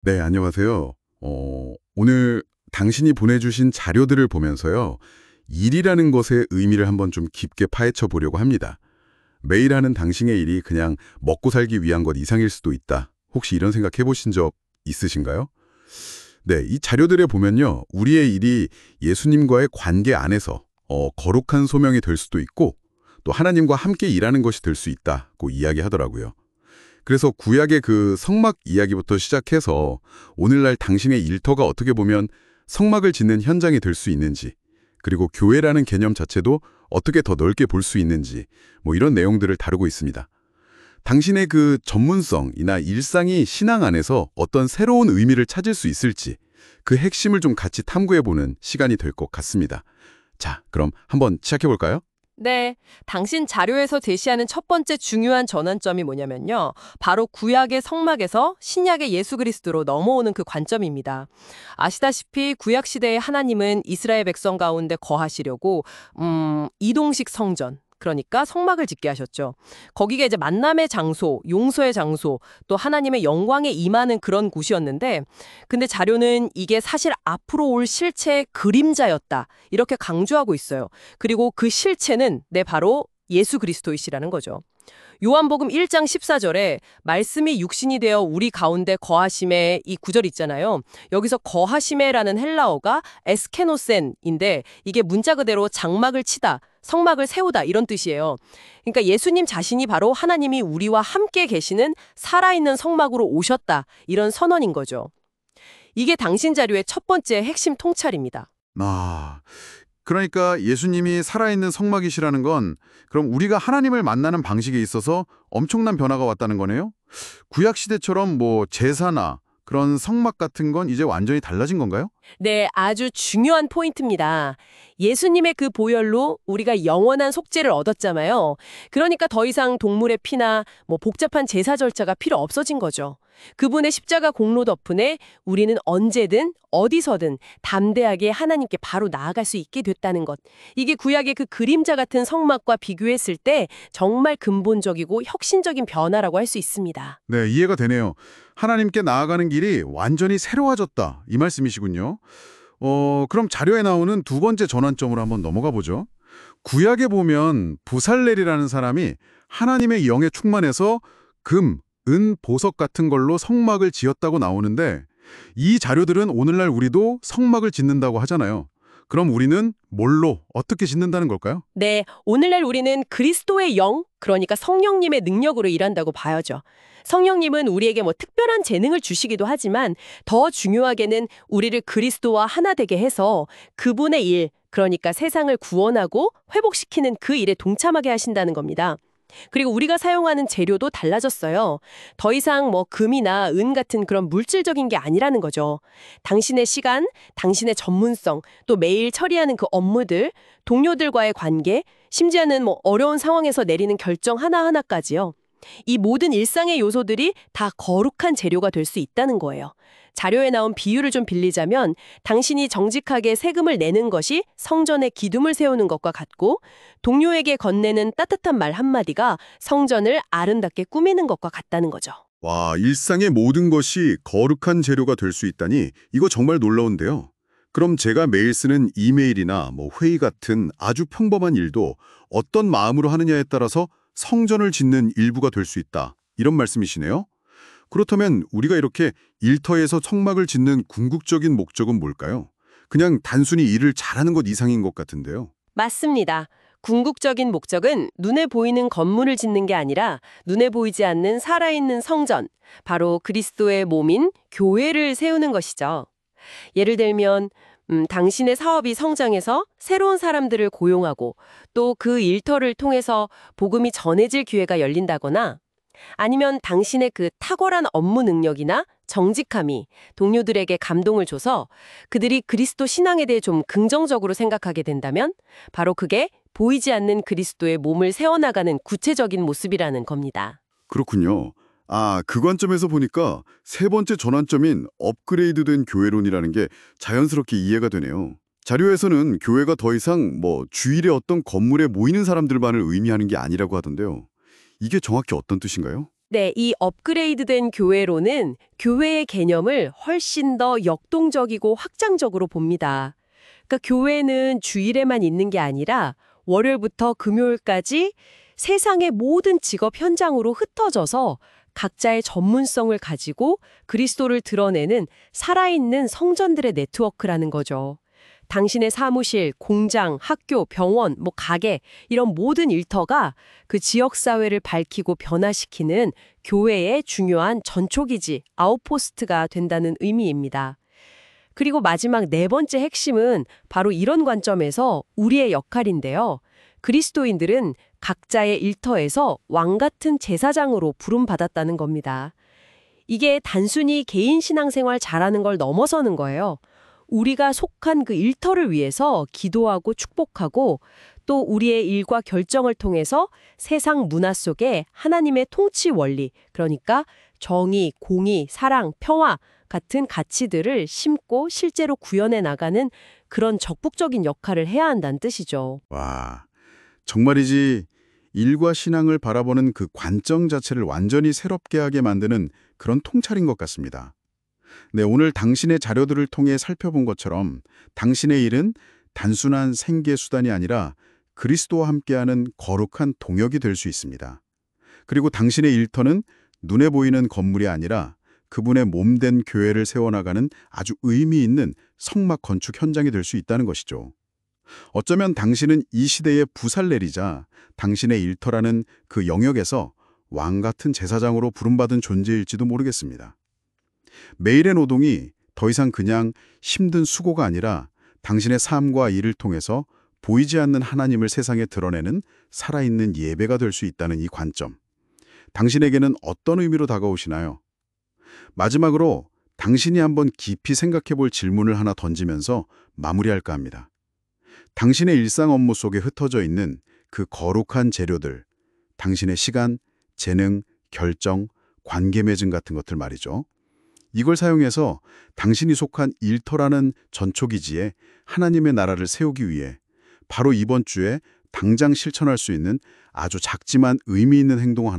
네, 안녕하세요. 오늘 당신이 보내주신 자료들을 보면서요, 일이라는 것의 의미를 한번 좀 깊게 파헤쳐 보려고 합니다. 매일 하는 당신의 일이 그냥 먹고 살기 위한 것 이상일 수도 있다. 혹시 이런 생각 해보신 적 있으신가요? 네, 이 자료들에 보면요, 우리의 일이 예수님과의 관계 안에서 거룩한 소명이 될 수도 있고, 또 하나님과 함께 일하는 것이 될 수 있다고 이야기하더라고요. 그래서 구약의 그 성막 이야기부터 시작해서 오늘날 당신의 일터가 어떻게 보면 성막을 짓는 현장이 될 수 있는지, 그리고 교회라는 개념 자체도 어떻게 더 넓게 볼 수 있는지, 뭐 이런 내용들을 다루고 있습니다. 당신의 그 전문성이나 일상이 신앙 안에서 어떤 새로운 의미를 찾을 수 있을지, 그 핵심을 좀 같이 탐구해보는 시간이 될 것 같습니다. 자, 그럼 한번 시작해볼까요? 네, 당신 자료에서 제시하는 첫 번째 중요한 전환점이 뭐냐면요. 바로 구약의 성막에서 신약의 예수 그리스도로 넘어오는 그 관점입니다. 아시다시피 구약 시대의 하나님은 이스라엘 백성 가운데 거하시려고 이동식 성전, 그러니까 성막을 짓게 하셨죠. 거기가 이제 만남의 장소, 용서의 장소, 또 하나님의 영광에 임하는 그런 곳이었는데, 근데 자료는 이게 사실 앞으로 올 실체의 그림자였다, 이렇게 강조하고 있어요. 그리고 그 실체는 바로 예수 그리스도이시라는 거죠. 요한복음 1장 14절에 말씀이 육신이 되어 우리 가운데 거하심에, 이 구절 있잖아요. 여기서 거하심에라는 헬라어가 에스케노센인데, 이게 문자 그대로 장막을 치다, 성막을 세우다 이런 뜻이에요. 그러니까 예수님 자신이 바로 하나님이 우리와 함께 계시는 살아있는 성막으로 오셨다, 이런 선언인 거죠. 이게 당신 자료의 첫 번째 핵심 통찰입니다. 아, 그러니까 예수님이 살아있는 성막이시라는 건 그럼 우리가 하나님을 만나는 방식에 있어서 엄청난 변화가 왔다는 거네요? 구약 시대처럼 뭐 제사나 그런 성막 같은 건 이제 완전히 달라진 건가요? 네, 아주 중요한 포인트입니다. 예수님의 그 보혈로 우리가 영원한 속죄를 얻었잖아요. 그러니까 더 이상 동물의 피나 복잡한 제사 절차가 필요 없어진 거죠. 그분의 십자가 공로 덕분에 우리는 언제든 어디서든 담대하게 하나님께 바로 나아갈 수 있게 됐다는 것. 이게 구약의 그 그림자 같은 성막과 비교했을 때 정말 근본적이고 혁신적인 변화라고 할 수 있습니다. 네, 이해가 되네요. 하나님께 나아가는 길이 완전히 새로워졌다, 이 말씀이시군요. 그럼 자료에 나오는 두 번째 전환점으로 한번 넘어가 보죠. 구약에 보면 부살렐이라는 사람이 하나님의 영에 충만해서 금, 은, 보석 같은 걸로 성막을 지었다고 나오는데 이 자료들은 오늘날 우리도 성막을 짓는다고 하잖아요. 그럼 우리는 뭘로 어떻게 짓는다는 걸까요? 네, 오늘날 우리는 그리스도의 영, 그러니까 성령님의 능력으로 일한다고 봐야죠. 성령님은 우리에게 특별한 재능을 주시기도 하지만 더 중요하게는 우리를 그리스도와 하나 되게 해서 그분의 일, 그러니까 세상을 구원하고 회복시키는 그 일에 동참하게 하신다는 겁니다. 그리고 우리가 사용하는 재료도 달라졌어요. 더 이상 금이나 은 같은 그런 물질적인 게 아니라는 거죠. 당신의 시간, 당신의 전문성, 또 매일 처리하는 그 업무들, 동료들과의 관계, 심지어는 어려운 상황에서 내리는 결정 하나하나까지요. 이 모든 일상의 요소들이 다 거룩한 재료가 될 수 있다는 거예요. 자료에 나온 비유를 좀 빌리자면 당신이 정직하게 세금을 내는 것이 성전에 기둥을 세우는 것과 같고 동료에게 건네는 따뜻한 말 한마디가 성전을 아름답게 꾸미는 것과 같다는 거죠. 와, 일상의 모든 것이 거룩한 재료가 될 수 있다니 이거 정말 놀라운데요. 그럼 제가 매일 쓰는 이메일이나 회의 같은 아주 평범한 일도 어떤 마음으로 하느냐에 따라서 성전을 짓는 일부가 될 수 있다, 이런 말씀이시네요. 그렇다면 우리가 이렇게 일터에서 성막을 짓는 궁극적인 목적은 뭘까요? 그냥 단순히 일을 잘하는 것 이상인 것 같은데요. 맞습니다. 궁극적인 목적은 눈에 보이는 건물을 짓는 게 아니라 눈에 보이지 않는 살아있는 성전, 바로 그리스도의 몸인 교회를 세우는 것이죠. 예를 들면 당신의 사업이 성장해서 새로운 사람들을 고용하고 또 그 일터를 통해서 복음이 전해질 기회가 열린다거나 아니면 당신의 그 탁월한 업무 능력이나 정직함이 동료들에게 감동을 줘서 그들이 그리스도 신앙에 대해 좀 긍정적으로 생각하게 된다면 바로 그게 보이지 않는 그리스도의 몸을 세워나가는 구체적인 모습이라는 겁니다. 그렇군요. 아, 그 관점에서 보니까 세 번째 전환점인 업그레이드된 교회론이라는 게 자연스럽게 이해가 되네요. 자료에서는 교회가 더 이상 주일에 어떤 건물에 모이는 사람들만을 의미하는 게 아니라고 하던데요. 이게 정확히 어떤 뜻인가요? 네, 이 업그레이드된 교회로는 교회의 개념을 훨씬 더 역동적이고 확장적으로 봅니다. 그러니까 교회는 주일에만 있는 게 아니라 월요일부터 금요일까지 세상의 모든 직업 현장으로 흩어져서 각자의 전문성을 가지고 그리스도를 드러내는 살아있는 성전들의 네트워크라는 거죠. 당신의 사무실, 공장, 학교, 병원, 가게 이런 모든 일터가 그 지역사회를 밝히고 변화시키는 교회의 중요한 전초기지, 아웃포스트가 된다는 의미입니다. 그리고 마지막 네 번째 핵심은 바로 이런 관점에서 우리의 역할인데요. 그리스도인들은 각자의 일터에서 왕 같은 제사장으로 부름받았다는 겁니다. 이게 단순히 개인 신앙생활 잘하는 걸 넘어서는 거예요. 우리가 속한 그 일터를 위해서 기도하고 축복하고 또 우리의 일과 결정을 통해서 세상 문화 속에 하나님의 통치 원리, 그러니까 정의, 공의, 사랑, 평화 같은 가치들을 심고 실제로 구현해 나가는 그런 적극적인 역할을 해야 한다는 뜻이죠. 와, 정말이지 일과 신앙을 바라보는 그 관점 자체를 완전히 새롭게 하게 만드는 그런 통찰인 것 같습니다. 네, 오늘 당신의 자료들을 통해 살펴본 것처럼 당신의 일은 단순한 생계 수단이 아니라 그리스도와 함께하는 거룩한 동역이 될 수 있습니다. 그리고 당신의 일터는 눈에 보이는 건물이 아니라 그분의 몸된 교회를 세워나가는 아주 의미 있는 성막 건축 현장이 될 수 있다는 것이죠. 어쩌면 당신은 이 시대의 부살레리자 당신의 일터라는 그 영역에서 왕 같은 제사장으로 부름받은 존재일지도 모르겠습니다. 매일의 노동이 더 이상 그냥 힘든 수고가 아니라 당신의 삶과 일을 통해서 보이지 않는 하나님을 세상에 드러내는 살아있는 예배가 될 수 있다는 이 관점. 당신에게는 어떤 의미로 다가오시나요? 마지막으로 당신이 한번 깊이 생각해 볼 질문을 하나 던지면서 마무리할까 합니다. 당신의 일상 업무 속에 흩어져 있는 그 거룩한 재료들, 당신의 시간, 재능, 결정, 관계 맺음 같은 것들 말이죠. 이걸 사용해서 당신이 속한 일터라는 전초기지에 하나님의 나라를 세우기 위해 바로 이번 주에 당장 실천할 수 있는 아주 작지만 의미 있는 행동 하나